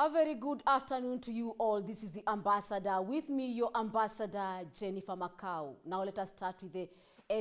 A very good afternoon to you all. This is the Ambassador. With me, your Ambassador, Jennifer Macau. Now let us start with the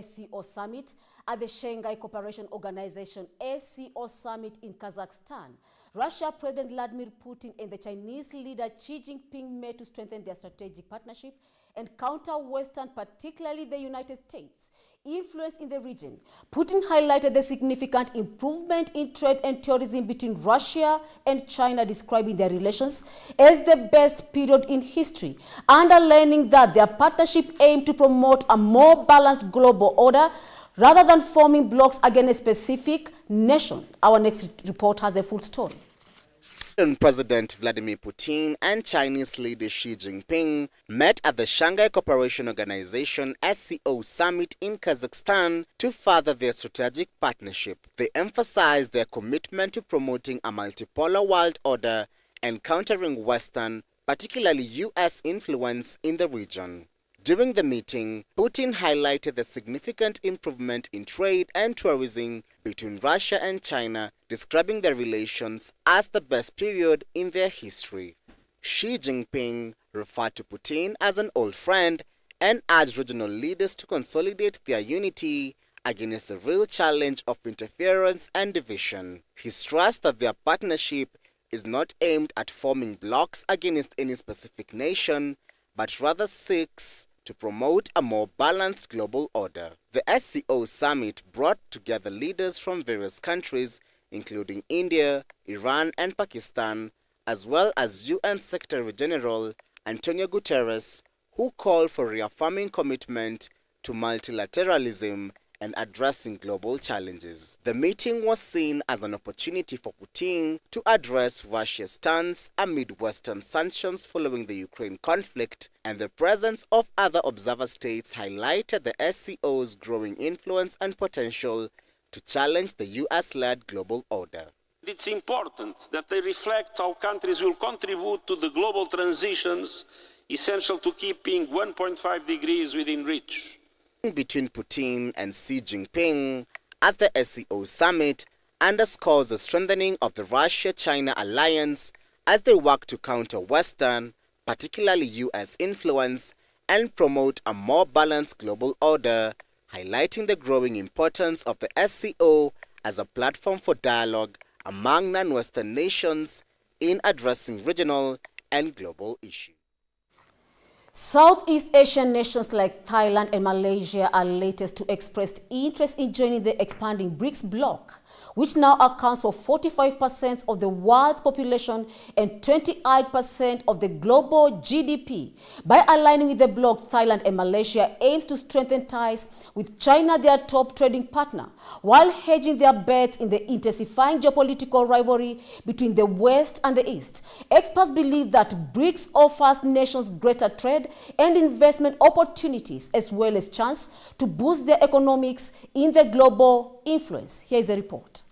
SCO Summit at the Shanghai Cooperation Organization SCO Summit in Kazakhstan. Russia President Vladimir Putin and the Chinese leader Xi Jinping met to strengthen their strategic partnership and counter Western, particularly the United States, influence in the region. Putin highlighted the significant improvement in trade and tourism between Russia and China, describing their relations as the best period in history, underlining that their partnership aimed to promote a more balanced global order rather than forming blocs against a specific nation. Our next report has a full story. President Vladimir Putin and Chinese leader Xi Jinping met at the Shanghai Cooperation Organization SCO Summit in Kazakhstan to further their strategic partnership. They emphasized their commitment to promoting a multipolar world order and countering Western, particularly U.S. influence in the region. During the meeting, Putin highlighted the significant improvement in trade and tourism between Russia and China, describing their relations as the best period in their history. Xi Jinping referred to Putin as an old friend and urged regional leaders to consolidate their unity against the real challenge of interference and division. He stressed that their partnership is not aimed at forming blocs against any specific nation, but rather seeks to promote a more balanced global order. The SCO Summit brought together leaders from various countries, including India, Iran, and Pakistan, as well as UN Secretary General Antonio Guterres, who called for reaffirming commitment to multilateralism and addressing global challenges. The meeting was seen as an opportunity for Putin to address Russia's stance amid Western sanctions following the Ukraine conflict, and the presence of other observer states highlighted the SCO's growing influence and potential to challenge the US-led global order. It's important that they reflect how countries will contribute to the global transitions essential to keeping 1.5 degrees within reach. Between Putin and Xi Jinping at the SCO Summit underscores the strengthening of the Russia-China alliance as they work to counter Western, particularly U.S. influence, and promote a more balanced global order, highlighting the growing importance of the SCO as a platform for dialogue among non-Western nations in addressing regional and global issues. Southeast Asian nations like Thailand and Malaysia are latest to express interest in joining the expanding BRICS bloc, which now accounts for 45% of the world's population and 28% of the global GDP. By aligning with the bloc, Thailand and Malaysia aims to strengthen ties with China, their top trading partner, while hedging their bets in the intensifying geopolitical rivalry between the West and the East. Experts believe that BRICS offers nations greater trade and investment opportunities, as well as chance to boost their economics in the global influence. Here is a report.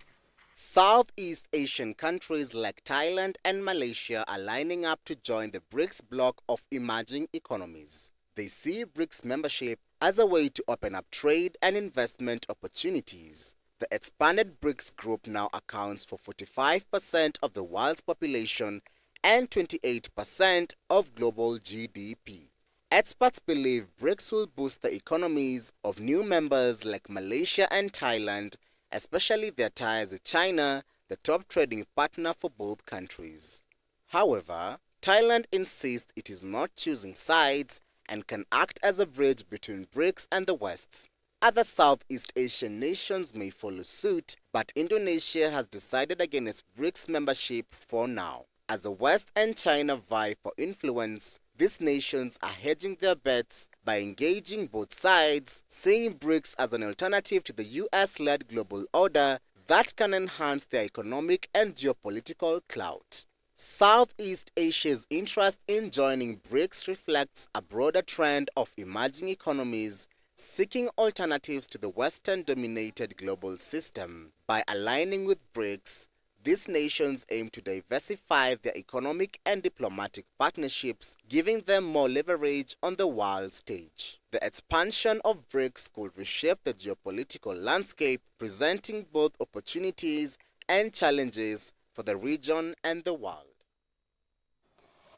Southeast Asian countries like Thailand and Malaysia are lining up to join the BRICS bloc of emerging economies. They see BRICS membership as a way to open up trade and investment opportunities. The expanded BRICS group now accounts for 45% of the world's population and 28% of global GDP. Experts believe BRICS will boost the economies of new members like Malaysia and Thailand, especially their ties with China, the top trading partner for both countries. However, Thailand insists it is not choosing sides and can act as a bridge between BRICS and the West. Other Southeast Asian nations may follow suit, but Indonesia has decided against BRICS membership for now. As the West and China vie for influence, these nations are hedging their bets by engaging both sides, seeing BRICS as an alternative to the US-led global order that can enhance their economic and geopolitical clout. Southeast Asia's interest in joining BRICS reflects a broader trend of emerging economies seeking alternatives to the Western-dominated global system. By aligning with BRICS, these nations aim to diversify their economic and diplomatic partnerships, giving them more leverage on the world stage. The expansion of BRICS could reshape the geopolitical landscape, presenting both opportunities and challenges for the region and the world.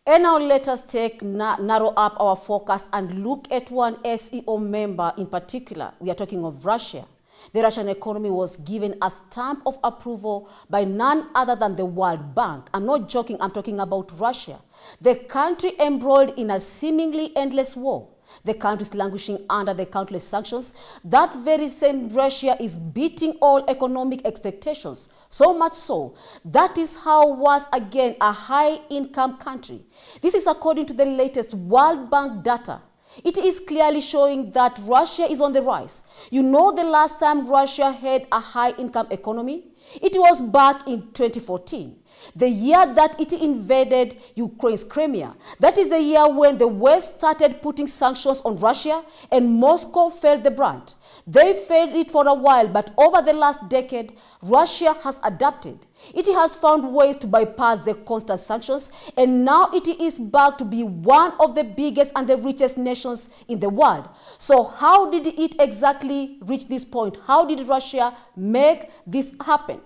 And now let us narrow up our focus and look at one SEO member in particular. We are talking of Russia. The Russian economy was given a stamp of approval by none other than the World Bank. I'm not joking, I'm talking about Russia. The country embroiled in a seemingly endless war. The country is languishing under the countless sanctions. That very same Russia is beating all economic expectations. So much so, that is how once again a high-income country. This is according to the latest World Bank data. It is clearly showing that Russia is on the rise. You know, the last time Russia had a high-income economy? It was back in 2014, the year that it invaded Ukraine's Crimea. That is the year when the West started putting sanctions on Russia and Moscow felt the brunt. They felt it for a while, but over the last decade, Russia has adapted. It has found ways to bypass the constant sanctions, and now it is back to be one of the biggest and the richest nations in the world. So how did it exactly reach this point? How did Russia make this happen?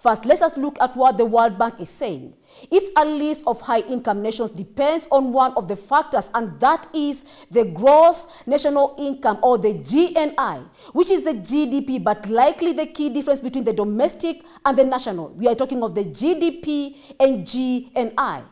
First, let us look at what the World Bank is saying. It's a list of high-income nations depends on one of the factors, and that is the gross national income, or the GNI, which is the GDP, but likely the key difference between the domestic and the national. We are talking of the GDP and GNI.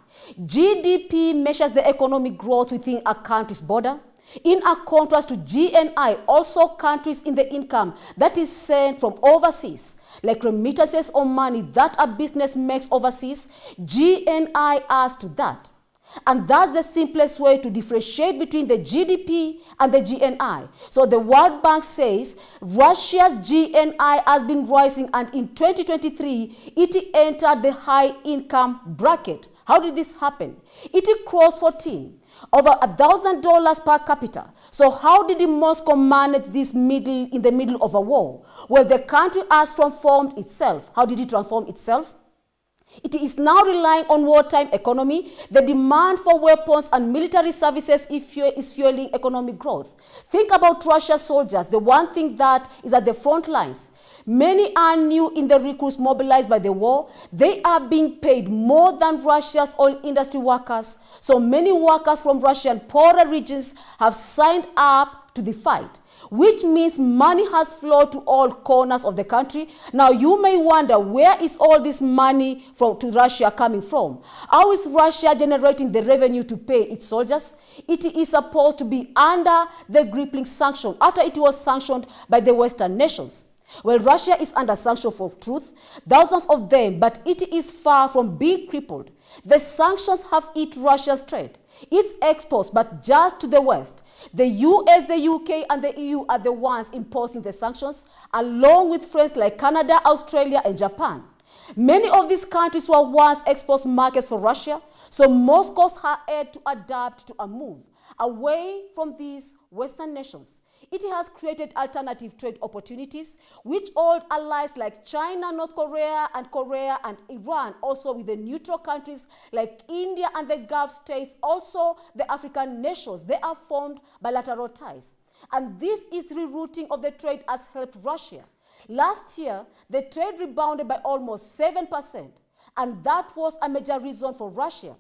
GDP measures the economic growth within a country's border. In a contrast to GNI, also countries in the income that is sent from overseas, like remittances or money that a business makes overseas, GNI adds to that. And that's the simplest way to differentiate between the GDP and the GNI. So the World Bank says Russia's GNI has been rising, and in 2023, it entered the high income bracket. How did this happen? It crossed 14. Over $1,000 per capita. So how did Moscow manage this in the middle of a war? Well, the country has transformed itself. How did it transform itself? It is now relying on wartime economy. The demand for weapons and military services is fueling economic growth. Think about Russia's soldiers, the one thing that is at the front lines. Many are new in the recruits mobilized by the war. They are being paid more than Russia's oil industry workers. So many workers from Russian poorer regions have signed up to the fight, which means money has flowed to all corners of the country. Now you may wonder, where is all this money to Russia coming from? How is Russia generating the revenue to pay its soldiers? It is supposed to be under the crippling sanction after it was sanctioned by the Western nations. Well, Russia is under sanction for truth, thousands of them, but it is far from being crippled. The sanctions have hit Russia's trade, its exports, but just to the West. The US, the UK, and the EU are the ones imposing the sanctions, along with friends like Canada, Australia, and Japan. Many of these countries were once export markets for Russia, so Moscow had to adapt to a move away from these Western nations. It has created alternative trade opportunities, which old allies like China, North Korea, and Iran, also with the neutral countries like India and the Gulf states, also the African nations, they have formed bilateral ties. And this is rerouting of the trade has helped Russia. Last year, the trade rebounded by almost 7%, and that was a major reason for Russia.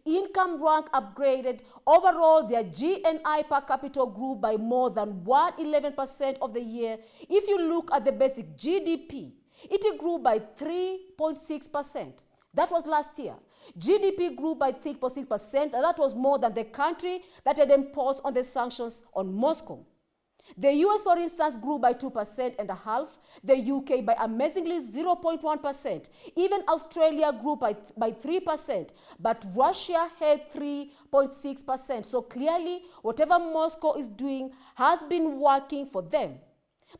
Income rank upgraded. Overall, their GNI per capita grew by more than 111% of the year. If you look at the basic GDP, it grew by 3.6%. That was last year. GDP grew by 3.6%, and that was more than the country that had imposed on the sanctions on Moscow. The US, for instance, grew by 2.5%, the UK by amazingly 0.1%. Even Australia grew by 3%, but Russia had 3.6%. So clearly, whatever Moscow is doing has been working for them.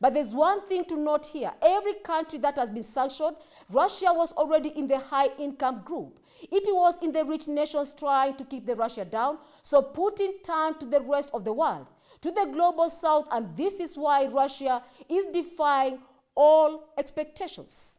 But there's one thing to note here. Every country that has been sanctioned, Russia was already in the high-income group. It was in the rich nations trying to keep the Russia down, so Putin turned to the rest of the world, to the global south, and this is why Russia is defying all expectations.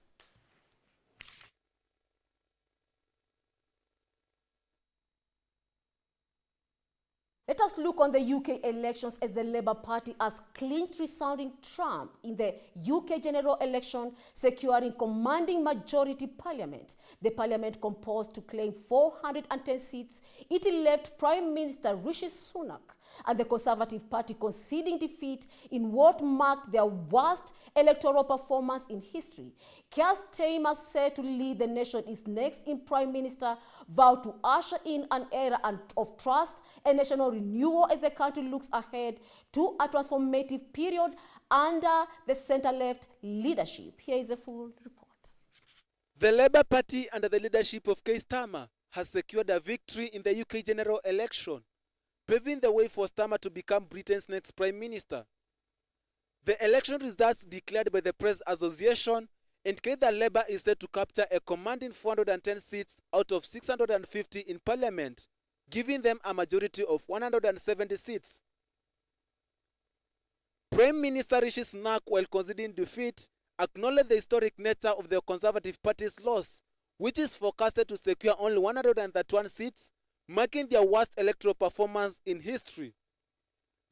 Let us look on the UK elections as the Labour Party has clinched resounding trump in the UK general election, securing commanding majority parliament. The parliament composed to claim 410 seats. It left Prime Minister Rishi Sunak and the Conservative Party conceding defeat in what marked their worst electoral performance in history. Keir Starmer, said to lead the nation, is next in Prime Minister, vowed to usher in an era of trust and national renewal as the country looks ahead to a transformative period under the centre-left leadership. Here is a full report. The Labour Party, under the leadership of Keir Starmer, has secured a victory in the UK general election, paving the way for Starmer to become Britain's next Prime Minister. The election results declared by the Press Association indicate that Labour is set to capture a commanding 410 seats out of 650 in Parliament, giving them a majority of 170 seats. Prime Minister Rishi Sunak, while conceding defeat, acknowledged the historic nature of the Conservative Party's loss, which is forecasted to secure only 131 seats, marking their worst electoral performance in history.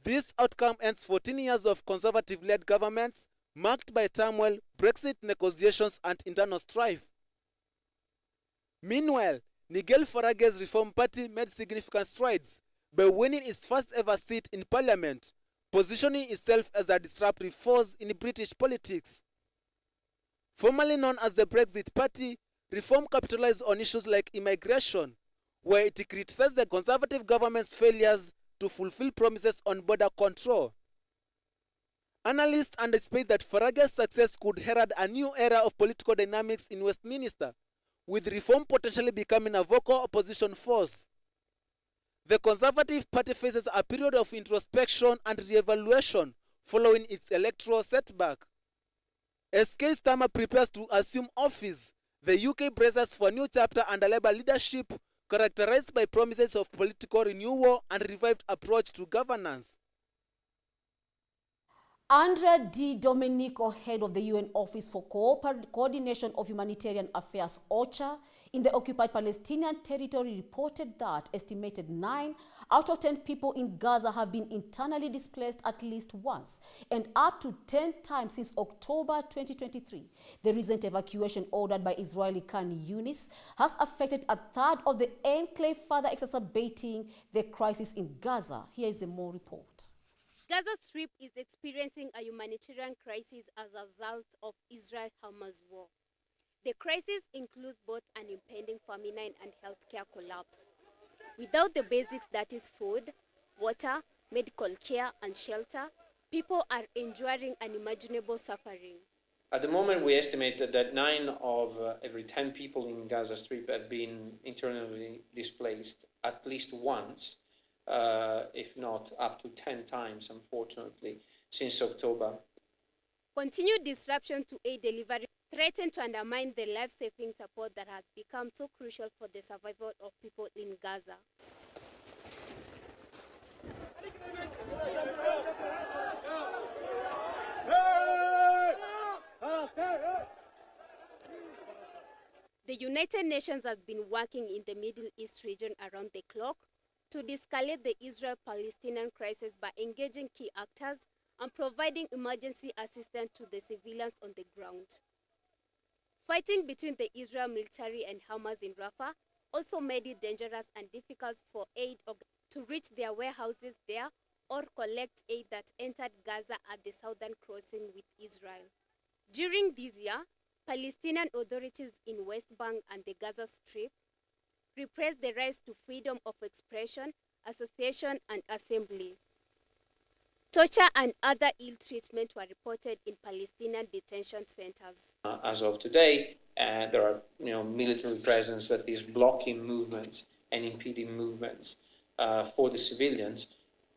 This outcome ends 14 years of Conservative-led governments marked by turmoil, Brexit negotiations and internal strife. Meanwhile, Nigel Farage's Reform Party made significant strides by winning its first ever seat in Parliament, positioning itself as a disruptive force in British politics. Formerly known as the Brexit Party, Reform capitalized on issues like immigration, where it criticized the Conservative government's failures to fulfill promises on border control. Analysts anticipate that Farage's success could herald a new era of political dynamics in Westminster, with Reform potentially becoming a vocal opposition force. The Conservative Party faces a period of introspection and re-evaluation following its electoral setback. As Keir Starmer prepares to assume office, the UK braces for a new chapter under Labour leadership, characterized by promises of political renewal and revived approach to governance. Andrea Di Domenico, head of the UN Office for Coordination of Humanitarian Affairs, OCHA, in the occupied Palestinian territory, reported that estimated 9 out of 10 people in Gaza have been internally displaced at least once, and up to 10 times since October 2023. The recent evacuation ordered by Israeli Khan Yunis has affected a third of the enclave, further exacerbating the crisis in Gaza. Here is the more report. Gaza Strip is experiencing a humanitarian crisis as a result of Israel-Hamas war. The crisis includes both an impending famine and healthcare collapse. Without the basics, that is food, water, medical care, and shelter, people are enduring unimaginable suffering. At the moment, we estimate that 9 of every 10 people in Gaza Strip have been internally displaced at least once, if not up to 10 times, unfortunately, since October. Continued disruption to aid delivery threaten to undermine the life-saving support that has become so crucial for the survival of people in Gaza. The United Nations has been working in the Middle East region around the clock to de-escalate the Israel-Palestinian crisis by engaging key actors and providing emergency assistance to the civilians on the ground. Fighting between the Israel military and Hamas in Rafah also made it dangerous and difficult for aid to reach their warehouses there or collect aid that entered Gaza at the southern crossing with Israel. During this year, Palestinian authorities in West Bank and the Gaza Strip repressed the rights to freedom of expression, association, and assembly. Torture and other ill treatment were reported in Palestinian detention centers. As of today, there are military presence that is blocking movements and impeding movements for the civilians,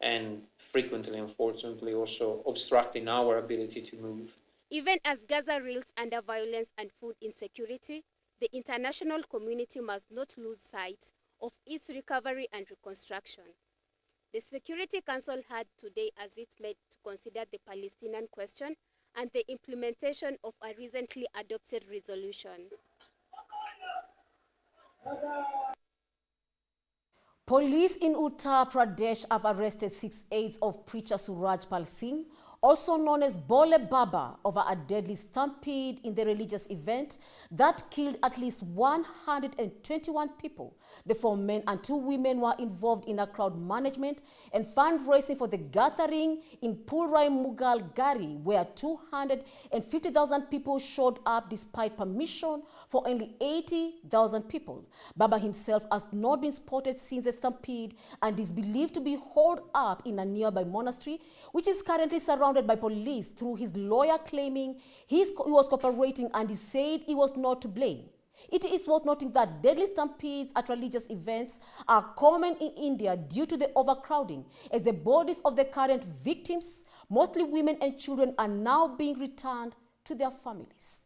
and frequently, unfortunately, also obstructing our ability to move. Even as Gaza reels under violence and food insecurity, the international community must not lose sight of its recovery and reconstruction. The Security Council had today as it met to consider the Palestinian question and the implementation of a recently adopted resolution. Police in Uttar Pradesh have arrested 6 aides of preacher Suraj Pal Singh, also known as Bole Baba, over a deadly stampede in the religious event that killed at least 121 people. The 4 men and 2 women were involved in a crowd management and fundraising for the gathering in Pulrai Mughal Gari, where 250,000 people showed up despite permission for only 80,000 people. Baba himself has not been spotted since the stampede and is believed to be holed up in a nearby monastery, which is currently surrounded by police, through his lawyer claiming he was cooperating and he said he was not to blame. It is worth noting that deadly stampedes at religious events are common in India due to the overcrowding, as the bodies of the current victims, mostly women and children, are now being returned to their families.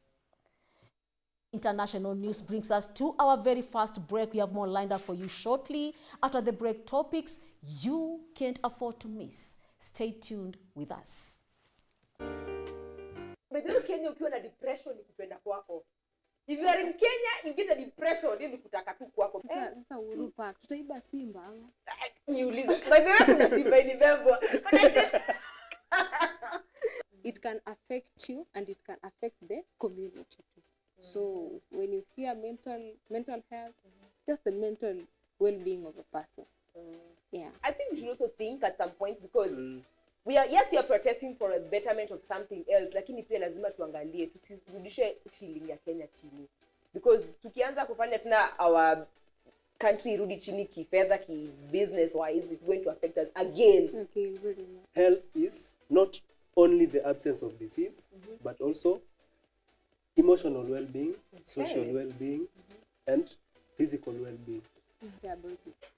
International news brings us to our very first break. We have more lined up for you shortly. After the break, topics you can't afford to miss. Stay tuned with us. Beduru Kenya ukiwa na depression ni kupenda kwako. If you are in Kenya, you get a depression, ni kutaka tu kwako. Sasa Uhuru Park, tutaiba Simba ama? Niulize. By the way, kuna Simba inibebwa. It can affect you and it can affect the community too. So when you hear mental health, just the mental well-being of a person. Yeah. I think we should also think at some point, because we are protesting for a betterment of something else, lakini pia lazima tuangalie tusirudishe shilingi ya Kenya chini, because tukianza kufanya tena our country irudi chini kifedha, ki business wise, it's going to affect us again. Okay, very much. Health is not only the absence of disease, but also emotional well-being, social well-being, and physical well-being.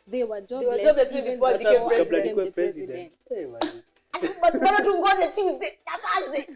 They were jobless even before they became the president. president. Hey, man. But bora tungoje Tuesday, Thursday.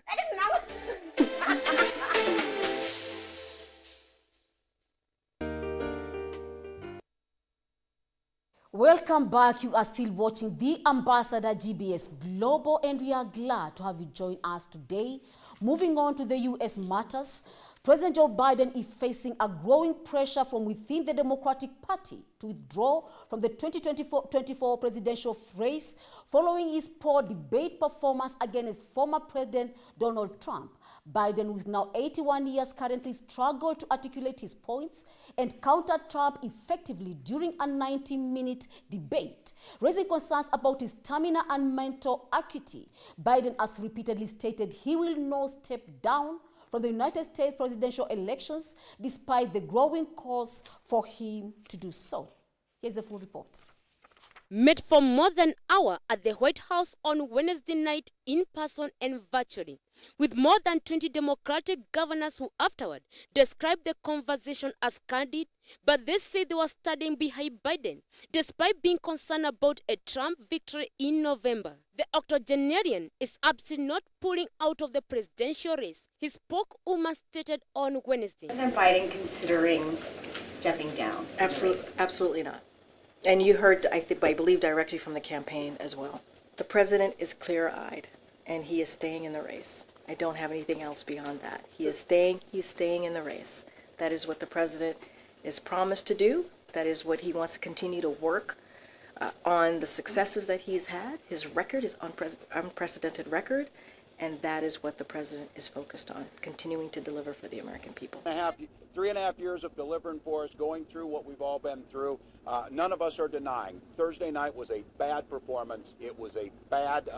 Welcome back. You are still watching The Ambassador GBS Global, and we are glad to have you join us today. Moving on to the U.S. matters, President Joe Biden is facing a growing pressure from within the Democratic Party to withdraw from the 2024 presidential race following his poor debate performance against former President Donald Trump. Biden, who is now 81 years, currently struggled to articulate his points and counter Trump effectively during a 90-minute debate, raising concerns about his stamina and mental acuity. Biden has repeatedly stated he will not step down from the United States presidential elections, despite the growing calls for him to do so. Here's the full report. Met for more than an hour at the White House on Wednesday night, in person and virtually, with more than 20 Democratic governors who afterward described the conversation as candid, but they say they were standing behind Biden, despite being concerned about a Trump victory in November. The octogenarian is absolutely not pulling out of the presidential race. His spokeswoman stated on Wednesday. President Biden considering stepping down? Absolutely not. And you heard, I believe, directly from the campaign as well. The president is clear-eyed, and he is staying in the race. I don't have anything else beyond that. He's staying in the race. That is what the president is promised to do. That is what he wants to continue to work on, the successes that he's had. His record is unprecedented record, and that is what the president is focused on, continuing to deliver for the American people. 3.5 years of delivering for us, going through what we've all been through. None of us are denying. Thursday night was a bad performance. It was a bad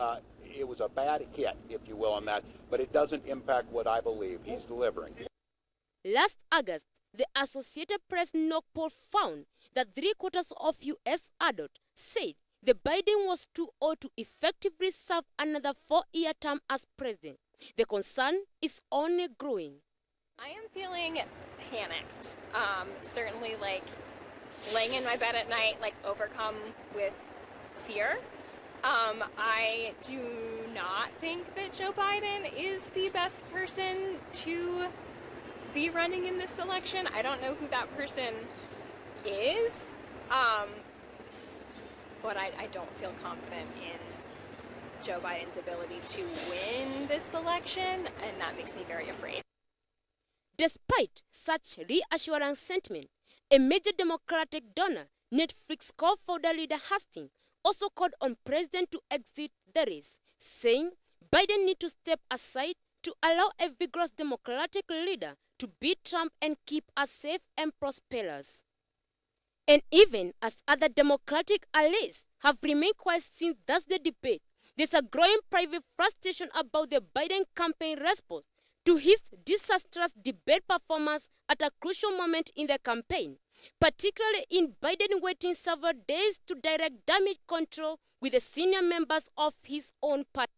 hit, if you will, on that. But it doesn't impact what I believe. He's delivering. Last August, the Associated Press NOC poll found that 3/4 of U.S. adults said the Biden was too old to effectively serve another 4-year term as president. The concern is only growing. I am feeling panicked. Certainly, laying in my bed at night, overcome with fear. I do not think that Joe Biden is the best person to be running in this election. I don't know who that person is, but I don't feel confident in Joe Biden's ability to win this election, and that makes me very afraid. Despite such reassuring sentiment, a major Democratic donor Netflix co-founder leader Hastings also called on President to exit the race, saying Biden needs to step aside to allow a vigorous Democratic leader to beat Trump and keep us safe and prosperous. And even as other Democratic allies have remained quiet since Thursday's debate, there's a growing private frustration about the Biden campaign response to his disastrous debate performance at a crucial moment in the campaign, particularly in Biden waiting several days to direct damage control with the senior members of his own party.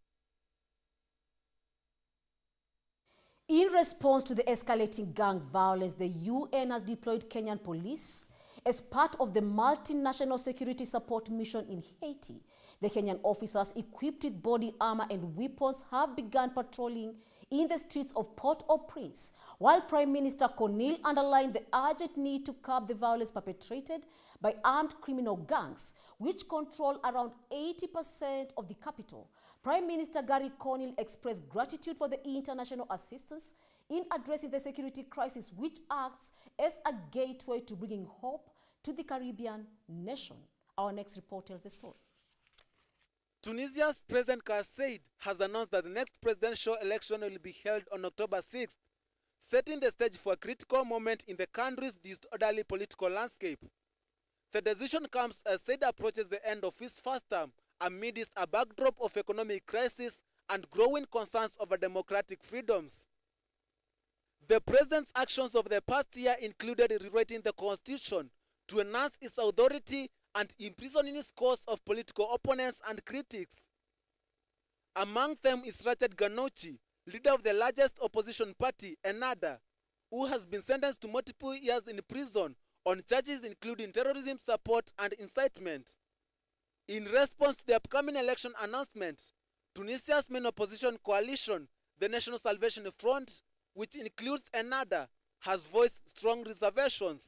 In response to the escalating gang violence, the UN has deployed Kenyan police as part of the multinational security support mission in Haiti. The Kenyan officers, equipped with body armor and weapons, have begun patrolling in the streets of Port-au-Prince, while Prime Minister Conil underlined the urgent need to curb the violence perpetrated by armed criminal gangs, which control around 80% of the capital. Prime Minister Gary Conil expressed gratitude for the international assistance in addressing the security crisis, which acts as a gateway to bringing hope to the Caribbean nation. Our next report tells the story. Tunisia's President Kais Saied has announced that the next presidential election will be held on October 6th, setting the stage for a critical moment in the country's disorderly political landscape. The decision comes as Saied approaches the end of his first term amidst a backdrop of economic crisis and growing concerns over democratic freedoms. The president's actions of the past year included rewriting the constitution to enhance its authority and imprisoning scores of political opponents and critics. Among them is Rachid Ghannouchi, leader of the largest opposition party, Ennahda, who has been sentenced to multiple years in prison on charges including terrorism support and incitement. In response to the upcoming election announcement, Tunisia's main opposition coalition, the National Salvation Front, which includes Ennahda, has voiced strong reservations.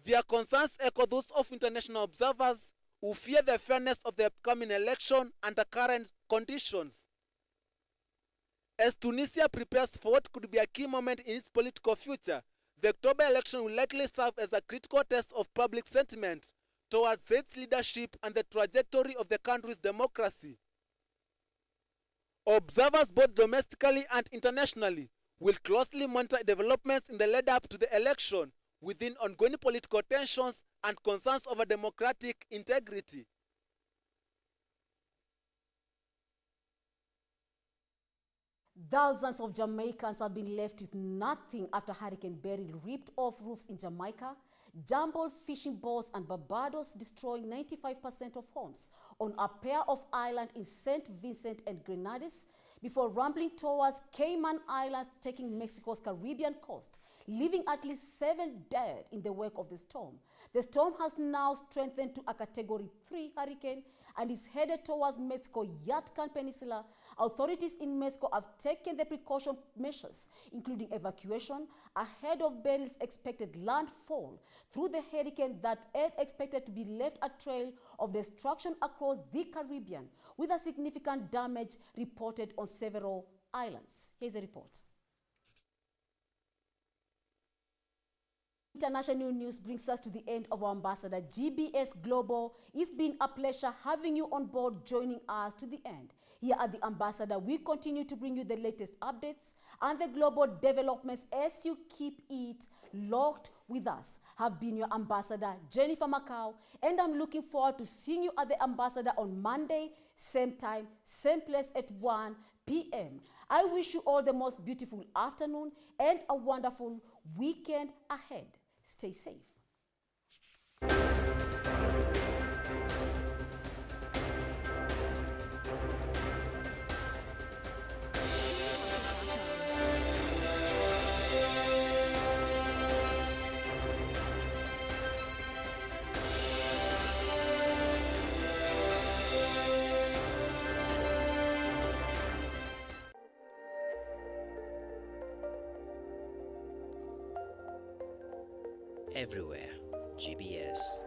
Their concerns echo those of international observers who fear the fairness of the upcoming election under current conditions. As Tunisia prepares for what could be a key moment in its political future, the October election will likely serve as a critical test of public sentiment towards its leadership and the trajectory of the country's democracy. Observers both domestically and internationally will closely monitor developments in the lead-up to the election within ongoing political tensions and concerns over democratic integrity. Thousands of Jamaicans have been left with nothing after Hurricane Beryl ripped off roofs in Jamaica, jumbled fishing boats, and Barbados, destroying 95% of homes on a pair of islands in St. Vincent and Grenadines, before rambling towards Cayman Islands, taking Mexico's Caribbean coast, leaving at least 7 dead in the wake of the storm. The storm has now strengthened to a Category 3 hurricane and is headed towards Mexico's Yucatan Peninsula. Authorities in Mexico have taken the precaution measures, including evacuation, ahead of Beryl's expected landfall through the hurricane that is expected to be left a trail of destruction across the Caribbean, with a significant damage reported on several islands. Here's a report. International news brings us to the end of our ambassador. GBS Global, it's been a pleasure having you on board, joining us to the end. Here at the Ambassador, we continue to bring you the latest updates and the global developments as you keep it locked with us. Have been your Ambassador, Jennifer Macau, and I'm looking forward to seeing you at the Ambassador on Monday, same time, same place at 1 p.m. I wish you all the most beautiful afternoon and a wonderful weekend ahead. Stay safe. Everywhere, GBS.